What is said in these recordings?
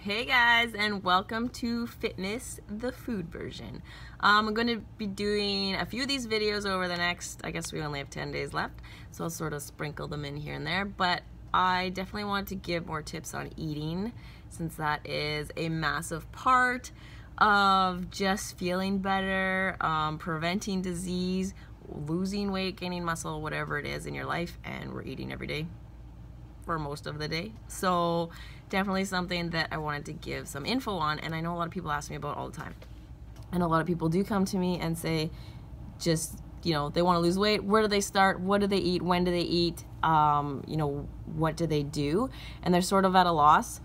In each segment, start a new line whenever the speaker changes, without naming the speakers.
Hey guys, and welcome to Fitness, the food version. I'm going to be doing a few of these videos over the next, I guess we only have 10 days left, so I'll sort of sprinkle them in here and there, but I definitely want to give more tips on eating, since that is a massive part of just feeling better, preventing disease, losing weight, gaining muscle, whatever it is in your life, and we're eating every day for most of the day. So definitely something that I wanted to give some info on, and I know a lot of people ask me about all the time. And a lot of people do come to me and say, just, they want to lose weight. Where do they start? What do they eat? When do they eat? What do they do? And they're sort of at a loss.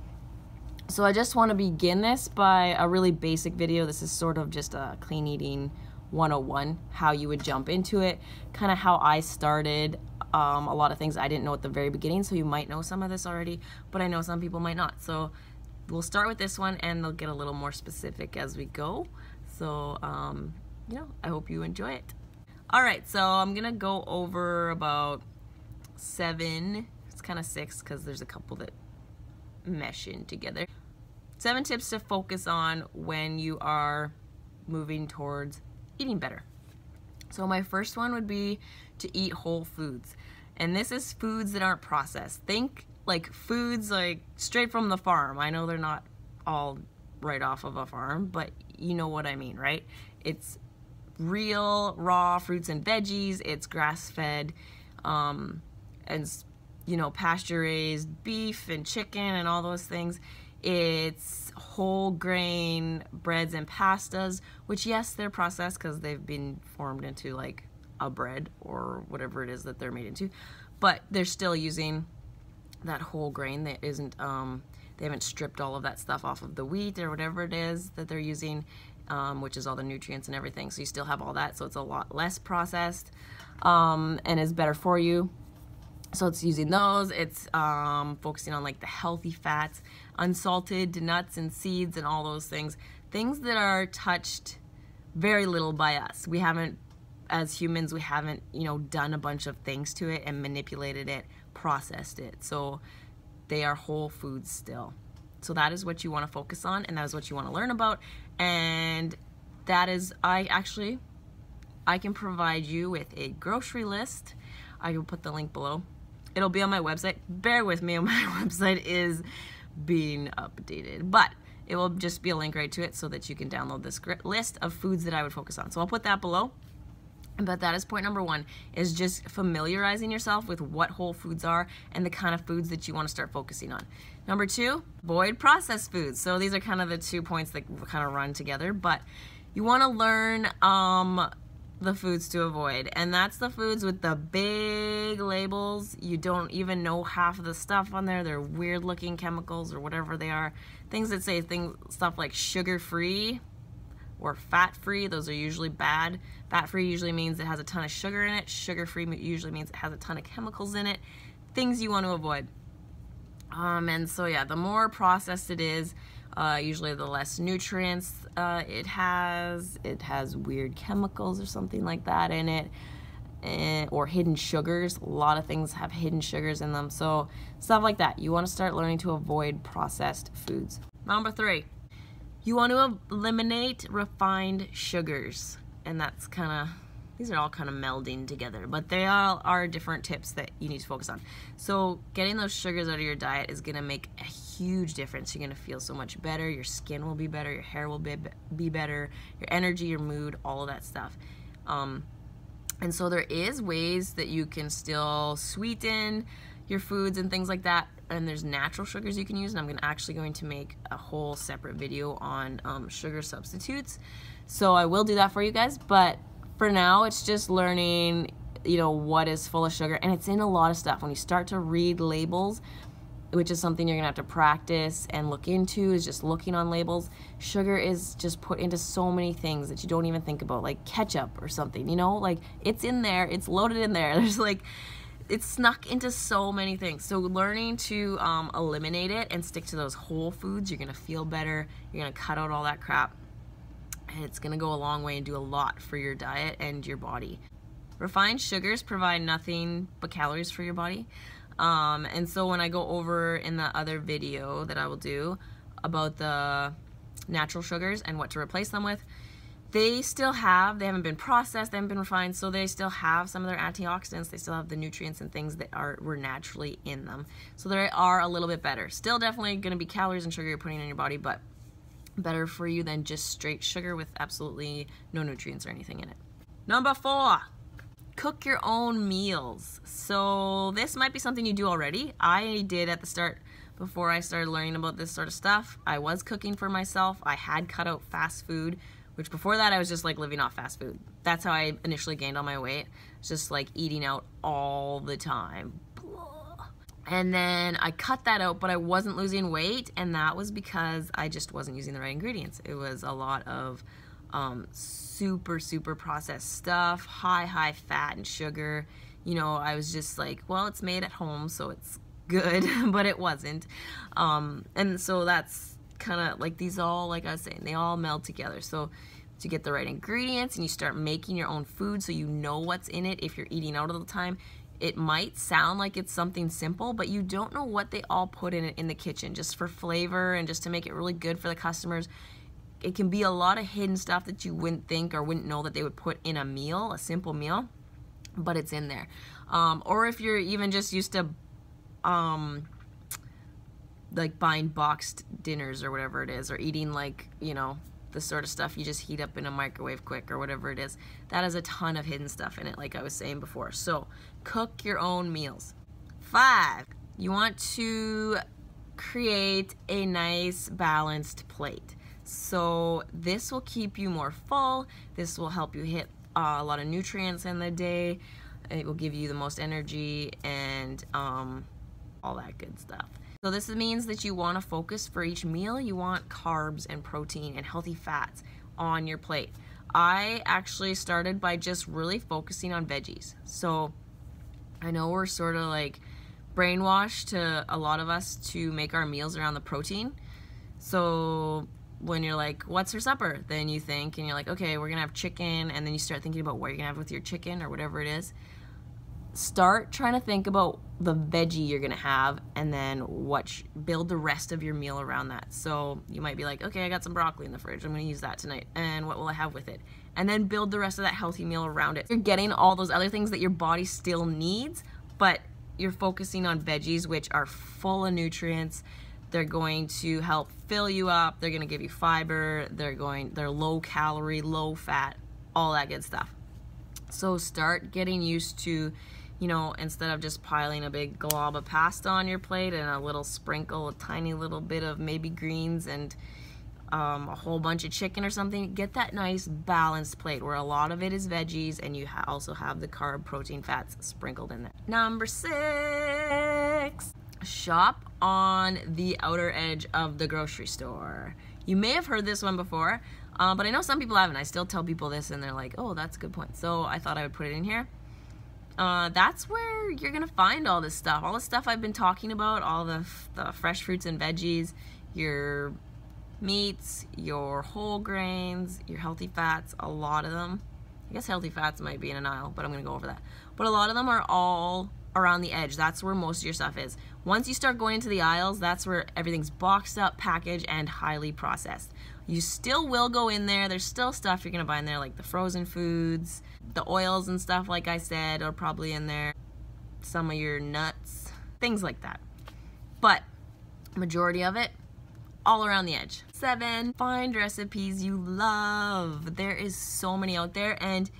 So I just want to begin this by a really basic video. This is sort of just a clean eating 101, how you would jump into it, kind of how I started. A lot of things I didn't know at the very beginning, so you might know some of this already, but I know some people might not. So we'll start with this one, and they'll get a little more specific as we go. So, I hope you enjoy it. All right, so I'm gonna go over about 7, it's kind of 6 because there's a couple that mesh in together. 7 tips to focus on when you are moving towards eating better. So my first one would be to eat whole foods. And this is foods that aren't processed. Think like foods like straight from the farm. I know they're not all right off of a farm, but you know what I mean, right? It's real raw fruits and veggies. It's grass-fed, and pasture-raised beef and chicken and all those things. It's whole grain breads and pastas, which yes, they're processed because they've been formed into like a bread or whatever it is that they're made into, but they're still using that whole grain that isn't, they haven't stripped all of that stuff off of the wheat or whatever it is that they're using, which is all the nutrients and everything. So you still have all that, so it's a lot less processed, and is better for you. So it's using those, it's focusing on like the healthy fats, unsalted nuts and seeds and all those things that are touched very little by us. We haven't, as humans, we haven't, done a bunch of things to it and manipulated it, processed it. So they are whole foods still. So that is what you want to focus on, and that is what you want to learn about. And that is, I can provide you with a grocery list. I will put the link below. It'll be on my website. Bear with me, my website is being updated, but it will just be a link right to it so that you can download this list of foods that I would focus on. So I'll put that below. But that is point number 1, is just familiarizing yourself with what whole foods are and the kind of foods that you want to start focusing on. Number 2, avoid processed foods. So these are kind of the 2 points that kind of run together, but you want to learn the foods to avoid, and that's the foods with the big labels. You don't even know half of the stuff on there. They're weird looking chemicals or whatever they are. Things that say stuff like sugar-free or fat-free, those are usually bad. Fat-free usually means it has a ton of sugar in it. Sugar-free usually means it has a ton of chemicals in it. Things you want to avoid. And so yeah, the more processed it is, usually the less nutrients it has. It has weird chemicals or something like that in it, or hidden sugars. A lot of things have hidden sugars in them. So stuff like that. You want to start learning to avoid processed foods. Number 3, you want to eliminate refined sugars. And that's these are all kind of melding together, but they all are different tips that you need to focus on. So getting those sugars out of your diet is going to make a huge difference. You're going to feel so much better. Your skin will be better. Your hair will be better. Your energy, your mood, all of that stuff. And so there is ways that you can still sweeten your foods and things like that. And there's natural sugars you can use. And I'm actually going to make a whole separate video on sugar substitutes. So I will do that for you guys. But for now, it's just learning, what is full of sugar. And it's in a lot of stuff. When you start to read labels, which is something you're going to have to practice and look into, is just looking on labels. Sugar is just put into so many things that you don't even think about, like ketchup or something, like it's in there, it's loaded in there. There's it's snuck into so many things. So learning to eliminate it and stick to those whole foods, you're going to feel better. You're going to cut out all that crap. And it's going to go a long way and do a lot for your diet and your body. Refined sugars provide nothing but calories for your body. And so when I go over in the other video that I will do, about the natural sugars and what to replace them with. They haven't been processed, they haven't been refined, so they still have some of their antioxidants, they still have the nutrients and things that were naturally in them. So they are a little bit better. Still definitely going to be calories and sugar you're putting in your body, but better for you than just straight sugar with absolutely no nutrients or anything in it. Number 4, cook your own meals. So this might be something you do already. I did at the start. Before I started learning about this sort of stuff, I was cooking for myself. I had cut out fast food, which before that I was just like living off fast food. That's how I initially gained all my weight. It's just like eating out all the time. And then I cut that out, but I wasn't losing weight, and that was because I just wasn't using the right ingredients. It was a lot of super processed stuff, high fat and sugar. You know, I was just like, well, it's made at home, so it's good, but it wasn't. And so that's kind of like, these all, like I was saying, they all meld together. So to get the right ingredients and you start making your own food so you know what's in it if you're eating out all the time, it might sound like it's something simple, but you don't know what they all put in it in the kitchen just for flavor and just to make it really good for the customers. It can be a lot of hidden stuff that you wouldn't think or wouldn't know that they would put in a meal, a simple meal, but it's in there. Or if you're even just used to like buying boxed dinners or whatever it is, or eating like, you know, the sort of stuff you just heat up in a microwave quick or whatever it is, that has a ton of hidden stuff in it, like I was saying before. So cook your own meals. 5, you want to create a nice balanced plate. So this will keep you more full. This will help you hit a lot of nutrients in the day. It will give you the most energy and all that good stuff. So this means that you want to focus for each meal. You want carbs and protein and healthy fats on your plate. I actually started by just really focusing on veggies. So I know we're sort of like brainwashed, to a lot of us, to make our meals around the protein. So when you're like, what's for supper? Then you think, and you're like, okay, we're gonna have chicken, and then you start thinking about what you're gonna have with your chicken or whatever it is. Start trying to think about the veggie you're gonna have, and then build the rest of your meal around that. So you might be like, okay, I got some broccoli in the fridge, I'm gonna use that tonight, and what will I have with it? And then build the rest of that healthy meal around it. You're getting all those other things that your body still needs, but you're focusing on veggies, which are full of nutrients. They're going to help fill you up, they're gonna give you fiber, they're low calorie, low fat, all that good stuff. So start getting used to, you know, instead of just piling a big glob of pasta on your plate and a little sprinkle, a tiny little bit of maybe greens and a whole bunch of chicken or something, get that nice balanced plate where a lot of it is veggies and you also have the carb, protein, fats sprinkled in there. Number 6, shop on the outer edge of the grocery store. You may have heard this one before, but I know some people haven't. I still tell people this and they're like, oh, that's a good point. So I thought I would put it in here. That's where you're gonna find all this stuff. All the stuff I've been talking about, all the fresh fruits and veggies, your meats, your whole grains, your healthy fats, a lot of them. I guess healthy fats might be in an aisle, but I'm gonna go over that. But a lot of them are all around the edge. That's where most of your stuff is. Once you start going into the aisles, that's where everything's boxed up, packaged, and highly processed. You still will go in there. There's still stuff you're gonna buy in there, like the frozen foods, the oils and stuff, like I said, are probably in there. Some of your nuts, things like that. But majority of it, all around the edge. 7, find recipes you love. There is so many out there, and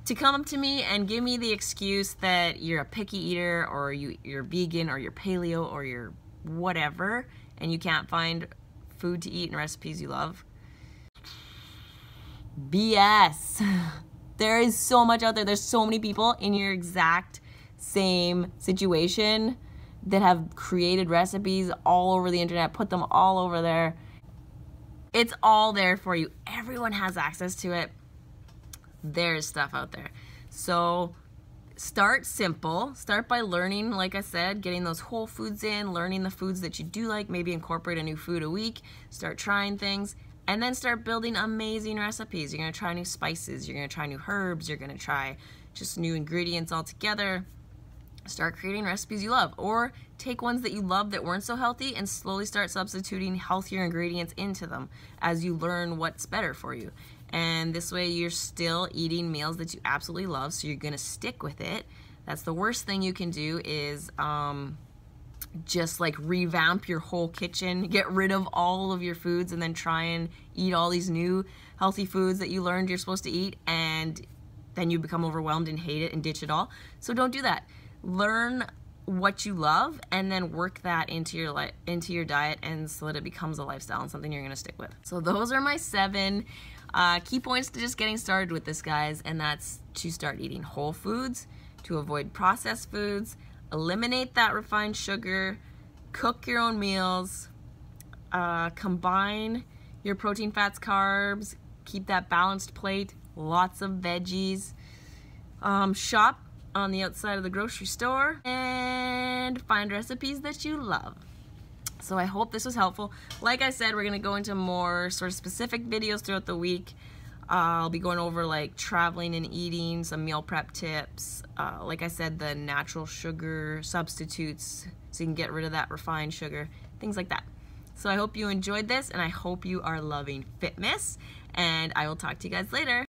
to come up to me and give me the excuse that you're a picky eater or you're vegan or you're paleo or you're whatever and you can't find food to eat and recipes you love, BS. There is so much out there. There's so many people in your exact same situation that have created recipes all over the internet, put them all over there. It's all there for you. Everyone has access to it. There's stuff out there. So start simple. Start by learning, like I said, getting those whole foods in, learning the foods that you do like, maybe incorporate a new food a week, start trying things, and then start building amazing recipes. You're gonna try new spices, you're gonna try new herbs, you're gonna try just new ingredients altogether. Start creating recipes you love, or take ones that you love that weren't so healthy and slowly start substituting healthier ingredients into them as you learn what's better for you. And this way you're still eating meals that you absolutely love, so you're gonna stick with it. That's the worst thing you can do is just like revamp your whole kitchen, get rid of all of your foods, and then try and eat all these new healthy foods that you learned you're supposed to eat, and then you become overwhelmed and hate it and ditch it all. So don't do that. Learn what you love and then work that into your diet, and so that it becomes a lifestyle and something you're going to stick with. So those are my 7 key points to just getting started with this, guys, and that's to start eating whole foods, to avoid processed foods, eliminate that refined sugar, cook your own meals, combine your protein, fats, carbs, keep that balanced plate, lots of veggies, shop on the outside of the grocery store, and find recipes that you love. So I hope this was helpful. Like I said, we're going to go into more sort of specific videos throughout the week. I'll be going over like traveling and eating, some meal prep tips, like I said, the natural sugar substitutes so you can get rid of that refined sugar, things like that. So I hope you enjoyed this, and I hope you are loving FITMAS, and I will talk to you guys later.